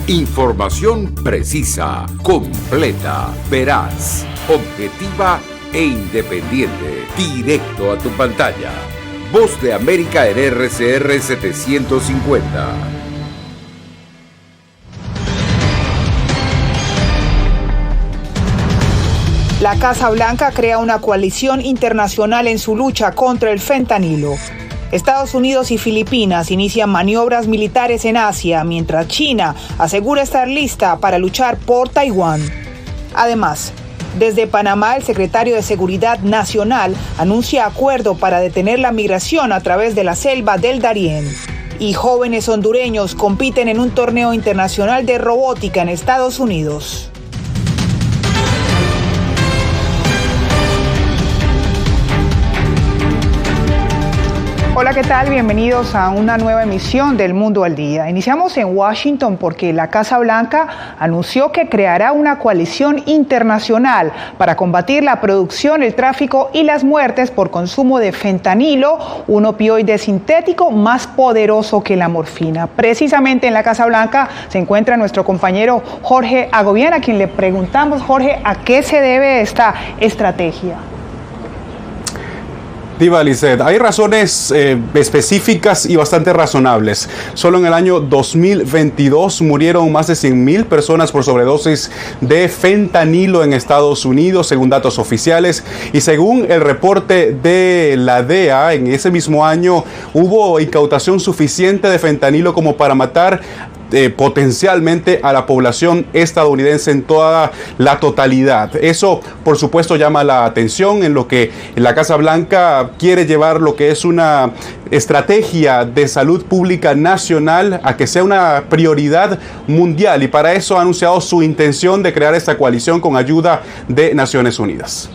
Información precisa, completa, veraz, objetiva e independiente. Directo a tu pantalla. Voz de América en RCR 750. La Casa Blanca crea una coalición internacional en su lucha contra el fentanilo. Estados Unidos y Filipinas inician maniobras militares en Asia, mientras China asegura estar lista para luchar por Taiwán. Además, desde Panamá, el secretario de Seguridad Nacional anuncia acuerdo para detener la migración a través de la selva del Darién. Y jóvenes hondureños compiten en un torneo internacional de robótica en Estados Unidos. Hola, ¿qué tal? Bienvenidos a una nueva emisión del Mundo al Día. Iniciamos en Washington porque la Casa Blanca anunció que creará una coalición internacional para combatir la producción, el tráfico y las muertes por consumo de fentanilo, un opioide sintético más poderoso que la morfina. Precisamente en la Casa Blanca se encuentra nuestro compañero Jorge Agobián, a quien le preguntamos, Jorge, ¿a qué se debe esta estrategia? Diva Lizeth, hay razones específicas y bastante razonables. Solo en el año 2022 murieron más de 100,000 personas por sobredosis de fentanilo en Estados Unidos, según datos oficiales. Y según el reporte de la DEA, en ese mismo año hubo incautación suficiente de fentanilo como para matar potencialmente a la población estadounidense en toda la totalidad. Eso, por supuesto, llama la atención en lo que la Casa Blanca quiere llevar lo que es una estrategia de salud pública nacional a que sea una prioridad mundial, y para eso ha anunciado su intención de crear esta coalición con ayuda de Naciones Unidas.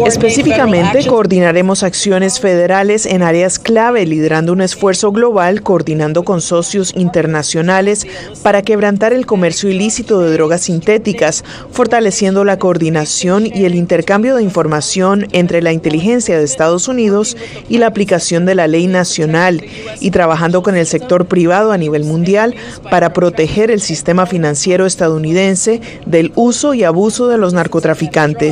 Específicamente, coordinaremos acciones federales en áreas clave, liderando un esfuerzo global, coordinando con socios internacionales para quebrantar el comercio ilícito de drogas sintéticas, fortaleciendo la coordinación y el intercambio de información entre la inteligencia de Estados Unidos y la aplicación de la ley nacional, y trabajando con el sector privado a nivel mundial para proteger el sistema financiero estadounidense del uso y abuso de los narcotraficantes.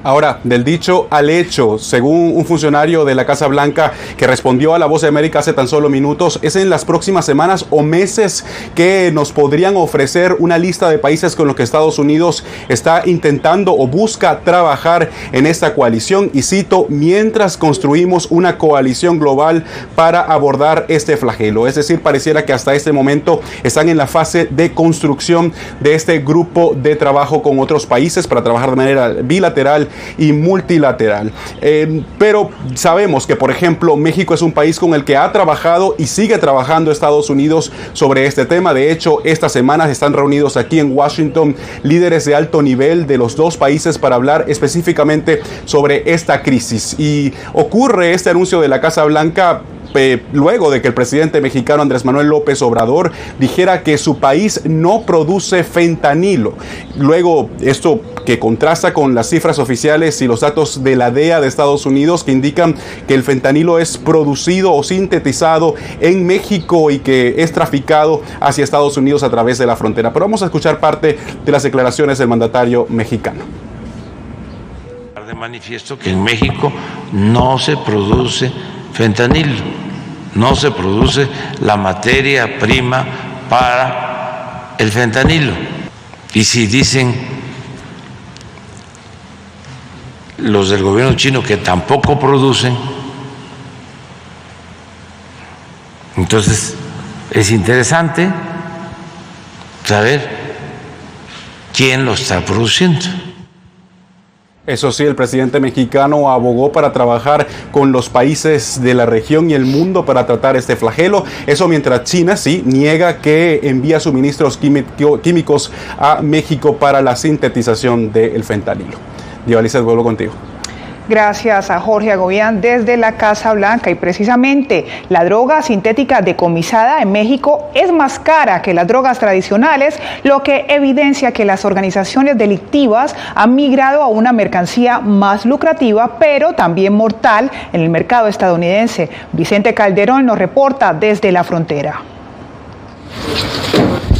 Ahora, del dicho al hecho, según un funcionario de la Casa Blanca que respondió a La Voz de América hace tan solo minutos, es en las próximas semanas o meses que nos podrían ofrecer una lista de países con los que Estados Unidos está intentando o busca trabajar en esta coalición. Y cito, mientras construimos una coalición global para abordar este flagelo. Es decir, pareciera que hasta este momento están en la fase de construcción de este grupo de trabajo con otros países para trabajar de manera bilateral y multilateral. Pero sabemos que, por ejemplo, México es un país con el que ha trabajado y sigue trabajando Estados Unidos sobre este tema. De hecho, estas semanas están reunidos aquí en Washington líderes de alto nivel de los dos países para hablar específicamente sobre esta crisis. Y ocurre este anuncio de la Casa Blanca luego de que el presidente mexicano Andrés Manuel López Obrador dijera que su país no produce fentanilo. Luego, esto que contrasta con las cifras oficiales y los datos de la DEA de Estados Unidos, que indican que el fentanilo es producido o sintetizado en México y que es traficado hacia Estados Unidos a través de la frontera. Pero vamos a escuchar parte de las declaraciones del mandatario mexicano. De manifiesto que en México no se produce fentanilo, no se produce la materia prima para el fentanilo. Y si dicen los del gobierno chino que tampoco producen, entonces es interesante saber quién lo está produciendo. Eso sí, el presidente mexicano abogó para trabajar con los países de la región y el mundo para tratar este flagelo. Eso mientras China sí niega que envía suministros químicos a México para la sintetización del fentanilo. Diva Lizeth, vuelvo contigo. Gracias a Jorge Agobián desde la Casa Blanca. Y precisamente la droga sintética decomisada en México es más cara que las drogas tradicionales, lo que evidencia que las organizaciones delictivas han migrado a una mercancía más lucrativa, pero también mortal en el mercado estadounidense. Vicente Calderón nos reporta desde la frontera.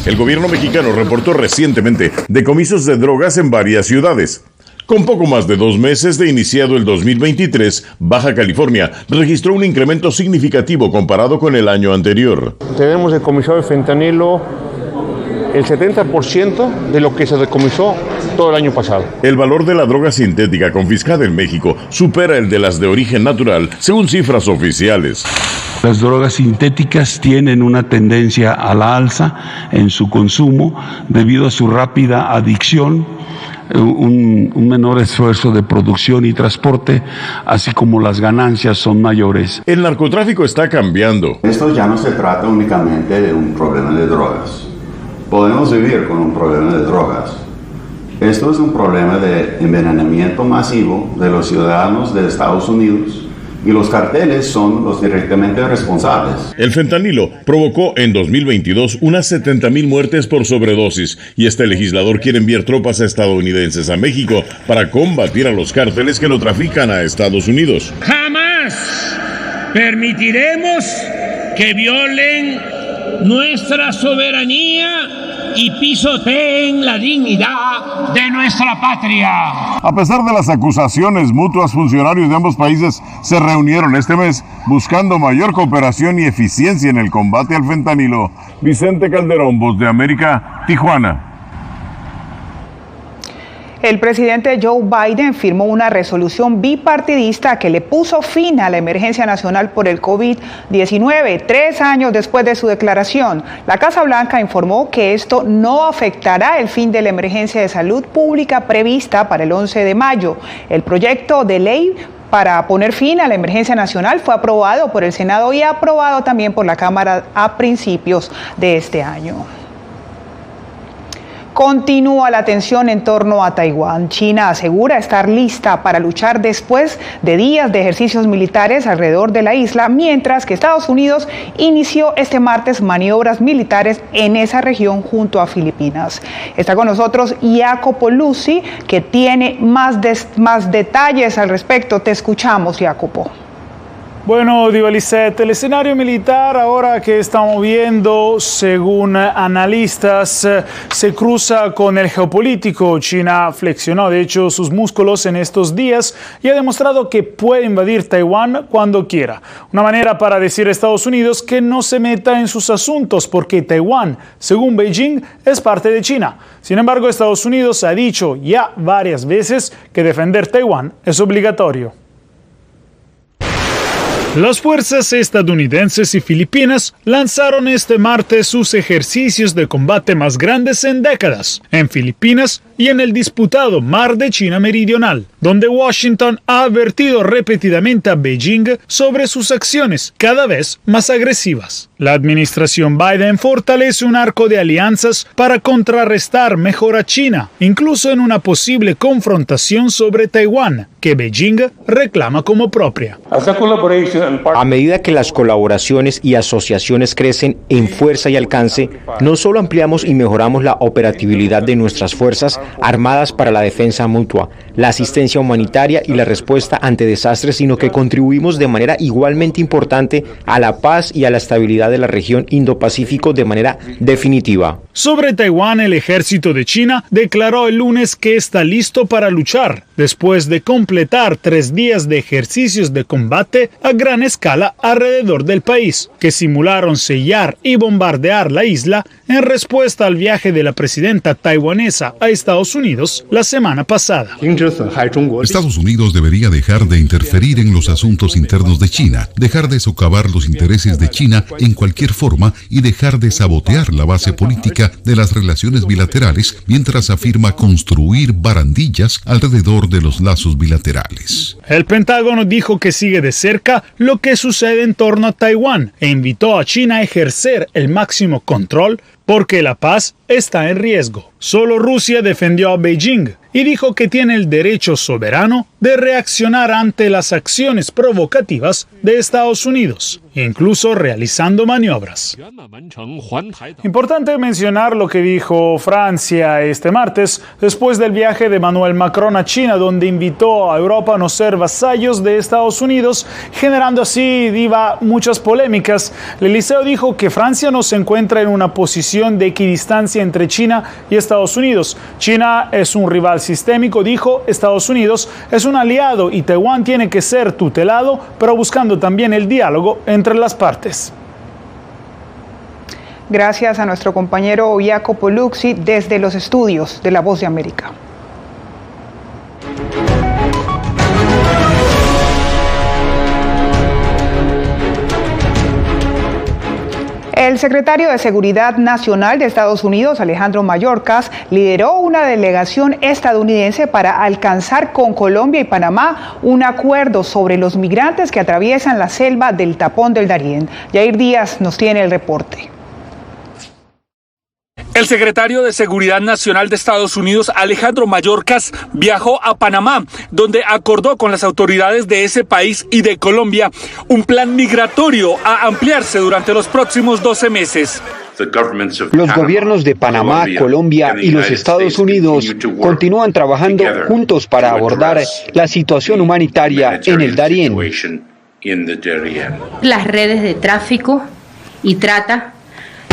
El gobierno mexicano reportó recientemente decomisos de drogas en varias ciudades. Con poco más de 2 meses de iniciado el 2023, Baja California registró un incremento significativo comparado con el año anterior. Tenemos decomisado el fentanilo el 70% de lo que se decomisó todo el año pasado. El valor de la droga sintética confiscada en México supera el de las de origen natural, según cifras oficiales. Las drogas sintéticas tienen una tendencia a la alza en su consumo debido a su rápida adicción, un menor esfuerzo de producción y transporte, así como las ganancias son mayores. El narcotráfico está cambiando. Esto ya no se trata únicamente de un problema de drogas. Podemos vivir con un problema de drogas. Esto es un problema de envenenamiento masivo de los ciudadanos de Estados Unidos, y los carteles son los directamente responsables. El fentanilo provocó en 2022 unas 70,000 muertes por sobredosis, y este legislador quiere enviar tropas estadounidenses a México para combatir a los cárteles que lo trafican a Estados Unidos. Jamás permitiremos que violen nuestra soberanía y pisoteen la dignidad de nuestra patria. A pesar de las acusaciones mutuas, funcionarios de ambos países se reunieron este mes buscando mayor cooperación y eficiencia en el combate al fentanilo. Vicente Calderón, Voz de América, Tijuana. El presidente Joe Biden firmó una resolución bipartidista que le puso fin a la emergencia nacional por el COVID-19, 3 años después de su declaración. La Casa Blanca informó que esto no afectará el fin de la emergencia de salud pública prevista para el 11 de mayo. El proyecto de ley para poner fin a la emergencia nacional fue aprobado por el Senado y aprobado también por la Cámara a principios de este año. Continúa la tensión en torno a Taiwán. China asegura estar lista para luchar después de días de ejercicios militares alrededor de la isla, mientras que Estados Unidos inició este martes maniobras militares en esa región junto a Filipinas. Está con nosotros Jacopo Luzzi, que tiene más detalles al respecto. Te escuchamos, Jacopo. Bueno, Diva Lisset, el escenario militar ahora que estamos viendo, según analistas, se cruza con el geopolítico. China flexionó, de hecho, sus músculos en estos días y ha demostrado que puede invadir Taiwán cuando quiera. Una manera para decir a Estados Unidos que no se meta en sus asuntos, porque Taiwán, según Beijing, es parte de China. Sin embargo, Estados Unidos ha dicho ya varias veces que defender Taiwán es obligatorio. Las fuerzas estadounidenses y filipinas lanzaron este martes sus ejercicios de combate más grandes en décadas, en Filipinas y en el disputado Mar de China Meridional, donde Washington ha advertido repetidamente a Beijing sobre sus acciones cada vez más agresivas. La administración Biden fortalece un arco de alianzas para contrarrestar mejor a China, incluso en una posible confrontación sobre Taiwán, que Beijing reclama como propia. A medida que las colaboraciones y asociaciones crecen en fuerza y alcance, no solo ampliamos y mejoramos la operatividad de nuestras fuerzas armadas para la defensa mutua, la asistencia humanitaria y la respuesta ante desastres, sino que contribuimos de manera igualmente importante a la paz y a la estabilidad de la región Indo-Pacífico de manera definitiva. Sobre Taiwán, el ejército de China declaró el lunes que está listo para luchar, después de completar 3 días de ejercicios de combate a gran escala alrededor del país, que simularon sellar y bombardear la isla en respuesta al viaje de la presidenta taiwanesa a Estados Unidos la semana pasada. Estados Unidos debería dejar de interferir en los asuntos internos de China, dejar de socavar los intereses de China en cualquier forma y dejar de sabotear la base política de las relaciones bilaterales mientras afirma construir barandillas alrededor de los lazos bilaterales. El Pentágono dijo que sigue de cerca lo que sucede en torno a Taiwán e invitó a China a ejercer el máximo control porque la paz está en riesgo. Solo Rusia defendió a Beijing y dijo que tiene el derecho soberano de reaccionar ante las acciones provocativas de Estados Unidos, incluso realizando maniobras. Importante mencionar lo que dijo Francia este martes después del viaje de Emmanuel Macron a China, donde invitó a Europa a no ser vasallos de Estados Unidos, generando así muchas polémicas. Eliseo dijo que Francia no se encuentra en una posición de equidistancia entre China y Estados Unidos. China es un rival sistémico, dijo. Estados Unidos es un aliado y Taiwán tiene que ser tutelado, pero buscando también el diálogo entre las partes. Gracias a nuestro compañero Jacopo Luxi desde los estudios de La Voz de América. El secretario de Seguridad Nacional de Estados Unidos, Alejandro Mayorkas, lideró una delegación estadounidense para alcanzar con Colombia y Panamá un acuerdo sobre los migrantes que atraviesan la selva del Tapón del Darién. Yair Díaz nos tiene el reporte. El secretario de Seguridad Nacional de Estados Unidos, Alejandro Mayorkas, viajó a Panamá, donde acordó con las autoridades de ese país y de Colombia un plan migratorio a ampliarse durante los próximos 12 meses. Los gobiernos de Panamá, Colombia y los Estados Unidos continúan trabajando juntos para abordar la situación humanitaria en el Darién. Las redes de tráfico y trata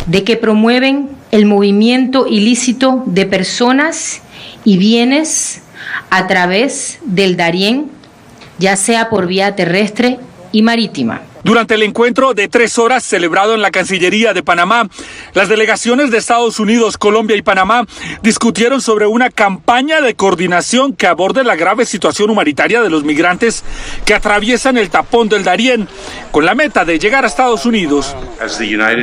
de que promueven el movimiento ilícito de personas y bienes a través del Darién, ya sea por vía terrestre y marítima. Durante el encuentro de 3 horas celebrado en la Cancillería de Panamá, las delegaciones de Estados Unidos, Colombia y Panamá discutieron sobre una campaña de coordinación que aborde la grave situación humanitaria de los migrantes que atraviesan el Tapón del Darién, con la meta de llegar a Estados Unidos.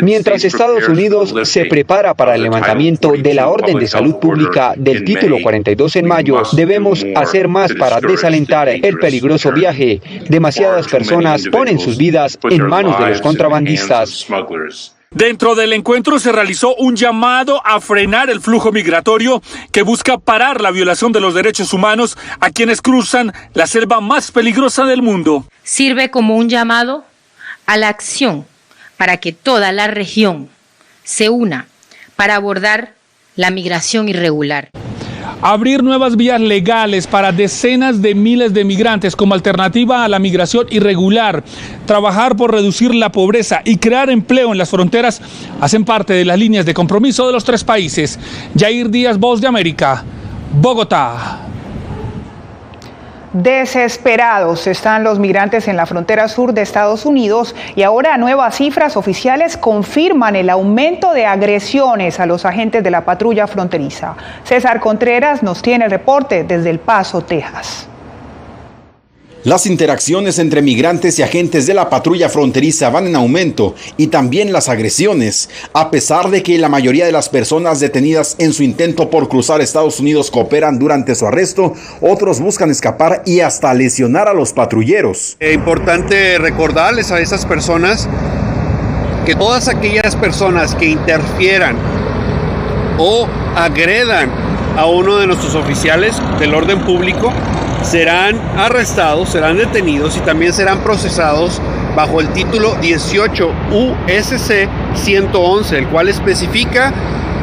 Mientras Estados Unidos se prepara para el levantamiento de la Orden de Salud Pública del Título 42 en mayo, debemos hacer más para desalentar el peligroso viaje. Demasiadas personas ponen sus vidas en manos de los contrabandistas. Dentro del encuentro se realizó un llamado a frenar el flujo migratorio que busca parar la violación de los derechos humanos a quienes cruzan la selva más peligrosa del mundo. Sirve como un llamado a la acción para que toda la región se una para abordar la migración irregular. Abrir nuevas vías legales para decenas de miles de migrantes como alternativa a la migración irregular, trabajar por reducir la pobreza y crear empleo en las fronteras hacen parte de las líneas de compromiso de los 3 países. Yair Díaz, Voz de América, Bogotá. Desesperados están los migrantes en la frontera sur de Estados Unidos y ahora nuevas cifras oficiales confirman el aumento de agresiones a los agentes de la patrulla fronteriza. César Contreras nos tiene el reporte desde El Paso, Texas. Las interacciones entre migrantes y agentes de la patrulla fronteriza van en aumento y también las agresiones, a pesar de que la mayoría de las personas detenidas en su intento por cruzar Estados Unidos cooperan durante su arresto, otros buscan escapar y hasta lesionar a los patrulleros. Es importante recordarles a esas personas que todas aquellas personas que interfieran o agredan a uno de nuestros oficiales del orden público serán arrestados, serán detenidos y también serán procesados bajo el título 18 USC 111, el cual especifica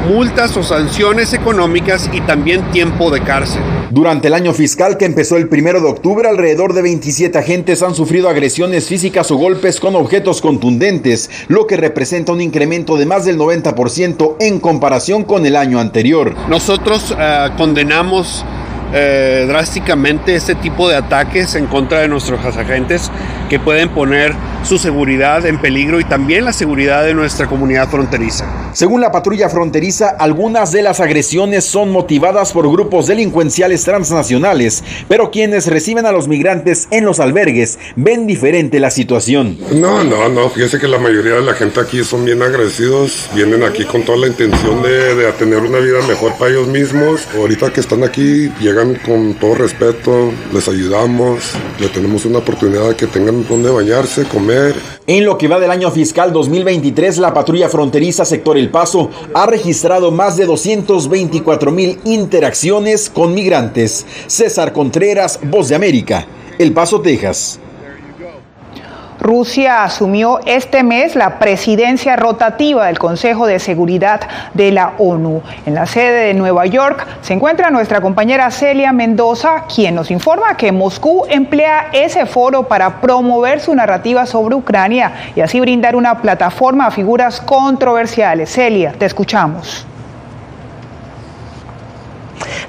multas o sanciones económicas y también tiempo de cárcel. Durante el año fiscal que empezó el 1 de octubre, alrededor de 27 agentes han sufrido agresiones físicas o golpes con objetos contundentes, lo que representa un incremento de más del 90% en comparación con el año anterior. Nosotros condenamos drásticamente este tipo de ataques en contra de nuestros agentes que pueden poner su seguridad en peligro y también la seguridad de nuestra comunidad fronteriza. Según la patrulla fronteriza, algunas de las agresiones son motivadas por grupos delincuenciales transnacionales, pero quienes reciben a los migrantes en los albergues ven diferente la situación. No, fíjese que la mayoría de la gente aquí son bien agradecidos, vienen aquí con toda la intención de tener una vida mejor para ellos mismos. Ahorita que están aquí, llegan llegan con todo respeto, les ayudamos, le tenemos una oportunidad de que tengan donde bañarse, comer. En lo que va del año fiscal 2023, la patrulla fronteriza sector El Paso ha registrado más de 224,000 interacciones con migrantes. César Contreras, Voz de América, El Paso, Texas. Rusia asumió este mes la presidencia rotativa del Consejo de Seguridad de la ONU. En la sede de Nueva York se encuentra nuestra compañera Celia Mendoza, quien nos informa que Moscú emplea ese foro para promover su narrativa sobre Ucrania y así brindar una plataforma a figuras controversiales. Celia, te escuchamos.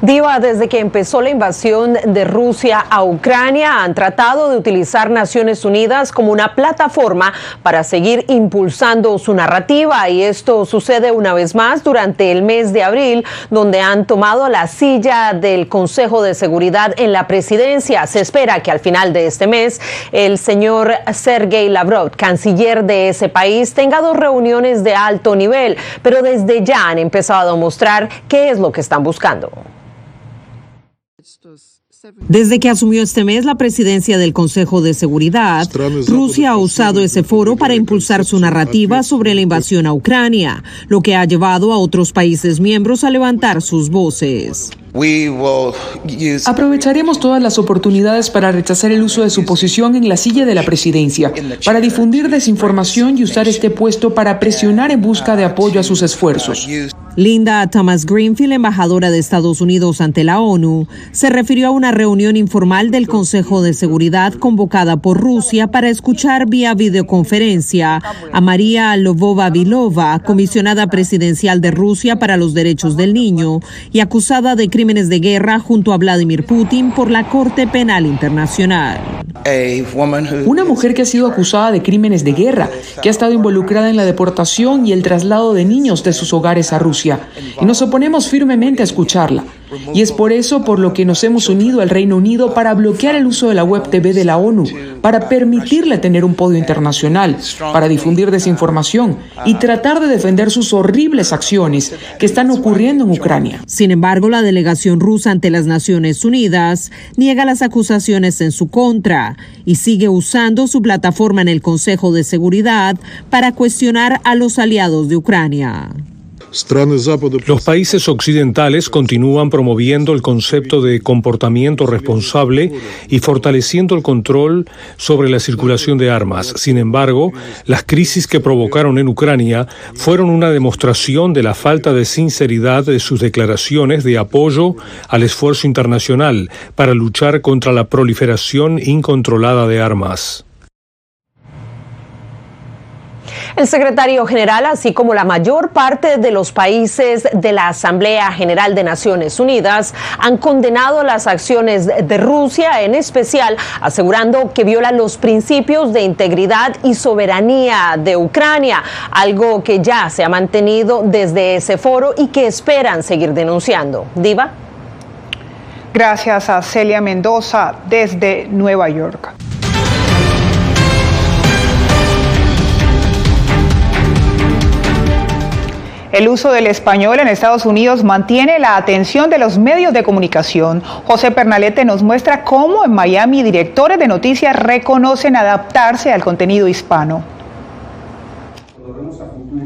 Diva, desde que empezó la invasión de Rusia a Ucrania, han tratado de utilizar Naciones Unidas como una plataforma para seguir impulsando su narrativa, y esto sucede una vez más durante el mes de abril, donde han tomado la silla del Consejo de Seguridad en la presidencia. Se espera que al final de este mes el señor Sergei Lavrov, canciller de ese país, tenga 2 reuniones de alto nivel, pero desde ya han empezado a mostrar qué es lo que están buscando. Desde que asumió este mes la presidencia del Consejo de Seguridad, Rusia ha usado ese foro para impulsar su narrativa sobre la invasión a Ucrania, lo que ha llevado a otros países miembros a levantar sus voces. Aprovecharemos todas las oportunidades para rechazar el uso de su posición en la silla de la presidencia, para difundir desinformación y usar este puesto para presionar en busca de apoyo a sus esfuerzos. Linda Thomas Greenfield, embajadora de Estados Unidos ante la ONU, se refirió a una reunión informal del Consejo de Seguridad convocada por Rusia para escuchar vía videoconferencia a María Lvova-Belova, comisionada presidencial de Rusia para los Derechos del Niño y acusada de crímenes de guerra junto a Vladimir Putin por la Corte Penal Internacional. Una mujer que ha sido acusada de crímenes de guerra, que ha estado involucrada en la deportación y el traslado de niños de sus hogares a Rusia. Y nos oponemos firmemente a escucharla. Y es por eso por lo que nos hemos unido al Reino Unido para bloquear el uso de la web TV de la ONU, para permitirle tener un podio internacional, para difundir desinformación y tratar de defender sus horribles acciones que están ocurriendo en Ucrania. Sin embargo, la delegación rusa ante las Naciones Unidas niega las acusaciones en su contra y sigue usando su plataforma en el Consejo de Seguridad para cuestionar a los aliados de Ucrania. Los países occidentales continúan promoviendo el concepto de comportamiento responsable y fortaleciendo el control sobre la circulación de armas. Sin embargo, las crisis que provocaron en Ucrania fueron una demostración de la falta de sinceridad de sus declaraciones de apoyo al esfuerzo internacional para luchar contra la proliferación incontrolada de armas. El secretario general, así como la mayor parte de los países de la Asamblea General de Naciones Unidas, han condenado las acciones de Rusia, en especial asegurando que viola los principios de integridad y soberanía de Ucrania, algo que ya se ha mantenido desde ese foro y que esperan seguir denunciando. Diva. Gracias a Celia Mendoza desde Nueva York. El uso del español en Estados Unidos mantiene la atención de los medios de comunicación. José Pernalete nos muestra cómo en Miami directores de noticias reconocen adaptarse al contenido hispano.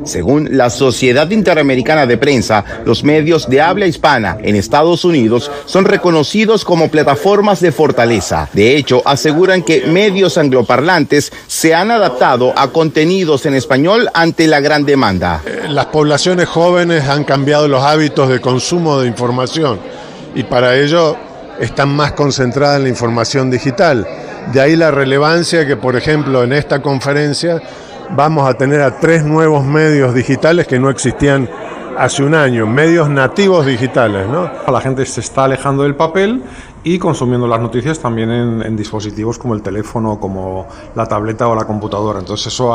Según la Sociedad Interamericana de Prensa, los medios de habla hispana en Estados Unidos son reconocidos como plataformas de fortaleza. De hecho, aseguran que medios angloparlantes se han adaptado a contenidos en español ante la gran demanda. Las poblaciones jóvenes han cambiado los hábitos de consumo de información y para ello están más concentradas en la información digital. De ahí la relevancia que, por ejemplo, en esta conferencia vamos a tener a 3 nuevos medios digitales que no existían hace un año, medios nativos digitales, ¿no? La gente se está alejando del papel y consumiendo las noticias también en dispositivos como el teléfono, como la tableta o la computadora. Entonces eso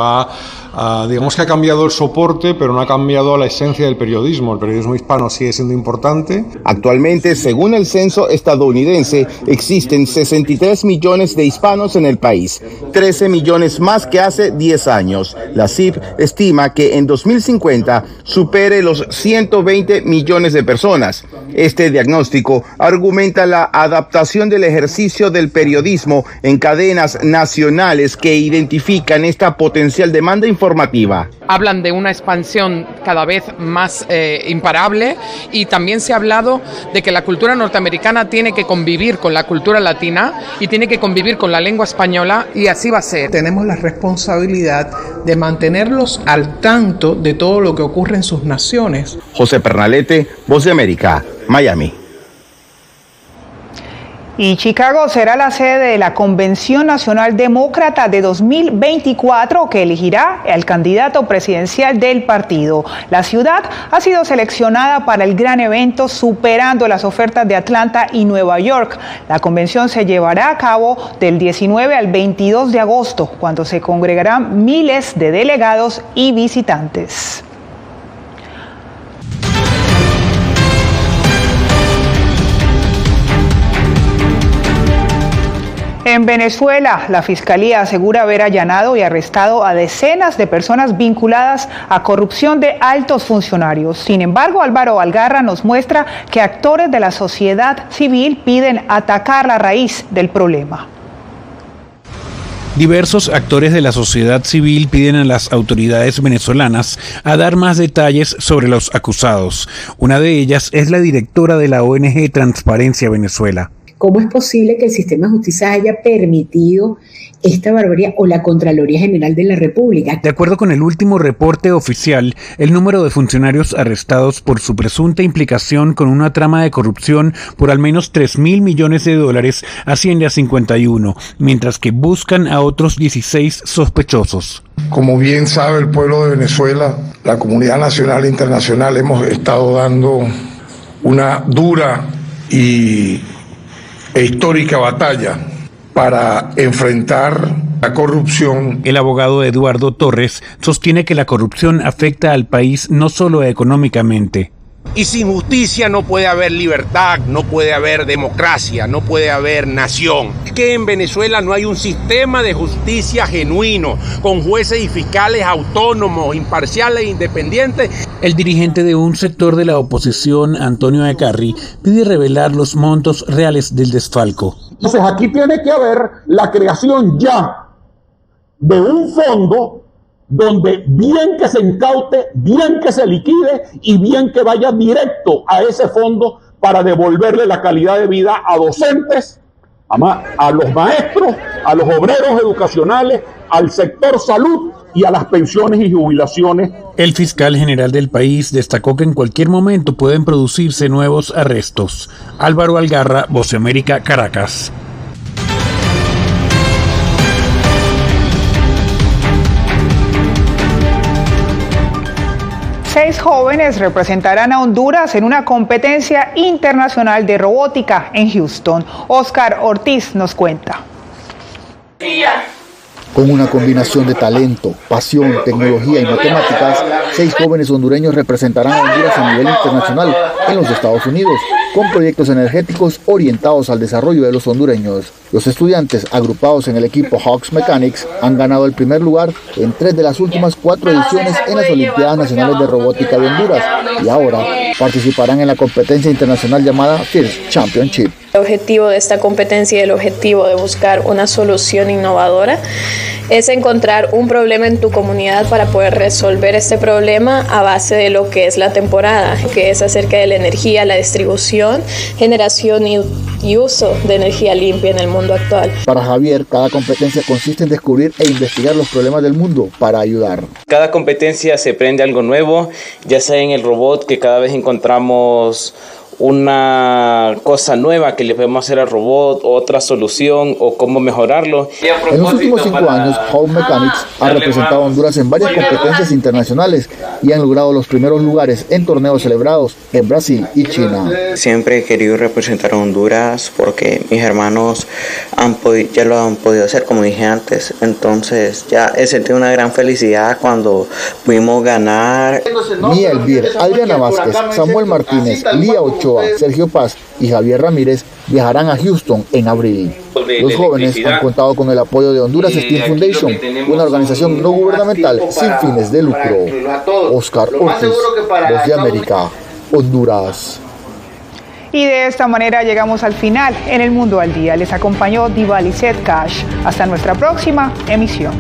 digamos que ha cambiado el soporte, pero no ha cambiado la esencia del periodismo. El periodismo hispano sigue siendo importante. Actualmente, según el censo estadounidense, existen 63 millones de hispanos en el país, 13 millones más que hace 10 años. La CIP estima que en 2050 supere los 120 millones de personas. Este diagnóstico argumenta la adaptación del ejercicio del periodismo en cadenas nacionales que identifican esta potencial demanda informativa. Hablan de una expansión cada vez más imparable, y también se ha hablado de que la cultura norteamericana tiene que convivir con la cultura latina y tiene que convivir con la lengua española, y así va a ser. Tenemos la responsabilidad de mantenerlos al tanto de todo lo que ocurre en sus naciones. José Pernalete, Voz de América, Miami. Y Chicago será la sede de la Convención Nacional Demócrata de 2024, que elegirá al candidato presidencial del partido. La ciudad ha sido seleccionada para el gran evento, superando las ofertas de Atlanta y Nueva York. La convención se llevará a cabo del 19 al 22 de agosto, cuando se congregarán miles de delegados y visitantes. En Venezuela, la Fiscalía asegura haber allanado y arrestado a decenas de personas vinculadas a corrupción de altos funcionarios. Sin embargo, Álvaro Algarra nos muestra que actores de la sociedad civil piden atacar la raíz del problema. Diversos actores de la sociedad civil piden a las autoridades venezolanas a dar más detalles sobre los acusados. Una de ellas es la directora de la ONG Transparencia Venezuela. ¿Cómo es posible que el sistema de justicia haya permitido esta barbarie o la Contraloría General de la República? De acuerdo con el último reporte oficial, el número de funcionarios arrestados por su presunta implicación con una trama de corrupción por al menos $3.000 millones asciende a 51, mientras que buscan a otros 16 sospechosos. Como bien sabe el pueblo de Venezuela, la comunidad nacional e internacional hemos estado dando una dura e histórica batalla para enfrentar la corrupción. El abogado Eduardo Torres sostiene que la corrupción afecta al país no solo económicamente. Y sin justicia no puede haber libertad, no puede haber democracia, no puede haber nación. Es que en Venezuela no hay un sistema de justicia genuino, con jueces y fiscales autónomos, imparciales e independientes. El dirigente de un sector de la oposición, Antonio Ecarri, pide revelar los montos reales del desfalco. Entonces aquí tiene que haber la creación ya de un fondo donde bien que se incaute, bien que se liquide y bien que vaya directo a ese fondo para devolverle la calidad de vida a docentes, a los maestros, a los obreros educacionales, al sector salud y a las pensiones y jubilaciones. El fiscal general del país destacó que en cualquier momento pueden producirse nuevos arrestos. Álvaro Algarra, Voz de América, Caracas. Seis jóvenes representarán a Honduras en una competencia internacional de robótica en Houston. Oscar Ortiz nos cuenta. Con una combinación de talento, pasión, tecnología y matemáticas, 6 jóvenes hondureños representarán a Honduras a nivel internacional en los Estados Unidos, con proyectos energéticos orientados al desarrollo de los hondureños. Los estudiantes, agrupados en el equipo Hawks Mechanics, han ganado el primer lugar en 3 de las últimas 4 ediciones en las Olimpiadas Nacionales de Robótica de Honduras y ahora participarán en la competencia internacional llamada FIRST Championship. El objetivo de esta competencia y el objetivo de buscar una solución innovadora es encontrar un problema en tu comunidad para poder resolver este problema a base de lo que es la temporada, que es acerca de la energía, la distribución, generación y uso de energía limpia en el mundo actual. Para Javier, cada competencia consiste en descubrir e investigar los problemas del mundo para ayudar. Cada competencia se aprende algo nuevo, ya sea en el robot, que cada vez encontramos una cosa nueva que le podemos hacer al robot, otra solución o cómo mejorarlo. En los últimos 5 años, Home Mechanics ha representado a Honduras en varias competencias internacionales y han logrado los primeros lugares en torneos celebrados en Brasil y China. Siempre he querido representar a Honduras porque mis hermanos ya lo han podido hacer, como dije antes. Entonces ya he sentido una gran felicidad cuando pudimos ganar. Mía Elvir, Adriana Vázquez, Samuel Martínez, Lía Ochoa, Sergio Paz y Javier Ramírez viajarán a Houston en abril. Los jóvenes han contado con el apoyo de Honduras Steam Foundation, una organización no gubernamental sin fines de lucro. Oscar Ortiz, Voz de América, Honduras. Y de esta manera llegamos al final en El Mundo al Día. Les acompañó Divalicet Cash. Hasta nuestra próxima emisión.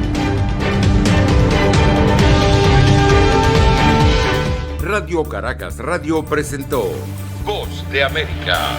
Radio Caracas Radio presentó Voz de América.